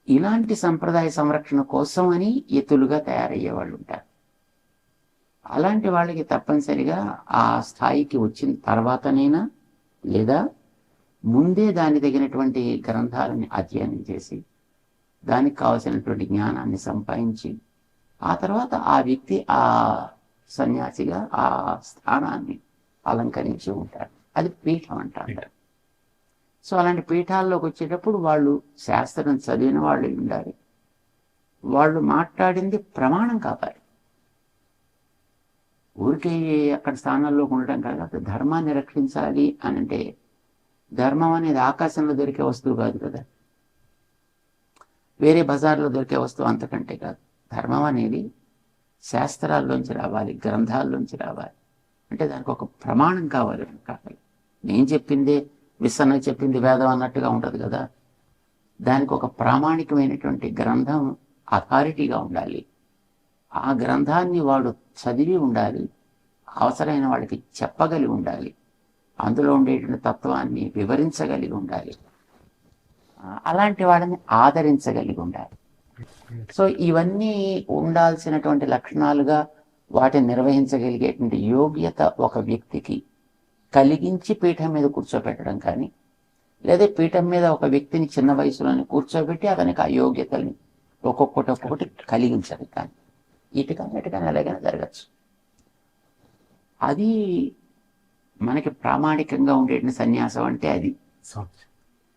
ఇలాంటి సంప్రదాయ సంరక్షణ కోసం అని ఎత్తులుగా తయారయ్యే వాళ్ళు ఉంటారు. అలాంటి వాళ్ళకి తప్పనిసరిగా ఆ స్థాయికి వచ్చిన తర్వాతనైనా లేదా ముందే దాని తగినటువంటి గ్రంథాలని అధ్యయనం చేసి దానికి కావలసినటువంటి జ్ఞానాన్ని సంపాదించి ఆ తర్వాత ఆ వ్యక్తి ఆ సన్యాసిగా ఆ స్థానాన్ని అలంకరించి ఉంటారు. అది పీఠం అంటారు. సో అలాంటి పీఠాల్లోకి వచ్చేటప్పుడు వాళ్ళు శాస్త్రం చదివిన వాళ్ళు ఉండాలి. వాళ్ళు మాట్లాడింది ప్రమాణం కావాలి. ఊరికే అక్కడ స్థానాల్లో ఉండడం కాదు. ధర్మాన్ని రక్షించాలి అని అంటే ధర్మం అనేది ఆకాశంలో దొరికే వస్తువు కాదు కదా, వేరే బజార్లో దొరికే వస్తువు అంతకంటే కాదు. ధర్మం అనేది శాస్త్రాల్లోంచి రావాలి, గ్రంథాల్లోంచి రావాలి. అంటే దానికి ఒక ప్రమాణం కావాలి. నేను చెప్పిందే విసన్న చెప్పింది వేదం అన్నట్టుగా ఉంటుంది కదా. దానికి ఒక ప్రామాణికమైనటువంటి గ్రంథం అథారిటీగా ఉండాలి. ఆ గ్రంథాన్ని వాడు చదివి ఉండాలి, అవసరమైన వాళ్ళకి చెప్పగలిగి ఉండాలి, అందులో ఉండేటువంటి తత్వాన్ని వివరించగలిగి ఉండాలి, అలాంటి వాళ్ళని ఆదరించగలిగి ఉండాలి. సో ఇవన్నీ ఉండాల్సినటువంటి లక్షణాలుగా వాటిని నిర్వహించగలిగేటువంటి యోగ్యత ఒక వ్యక్తికి కలిగించి పీఠం మీద కూర్చోబెట్టడం కానీ, లేదా పీఠం మీద ఒక వ్యక్తిని చిన్న వయసులోనే కూర్చోబెట్టి అతనికి ఆ యోగ్యతల్ని ఒక్కొక్కటి కలిగించడం కానీ, ఇటుకన్నా ఎలాగైనా జరగచ్చు. అది మనకి ప్రామాణికంగా ఉండేటువంటి సన్యాసం అంటే అది.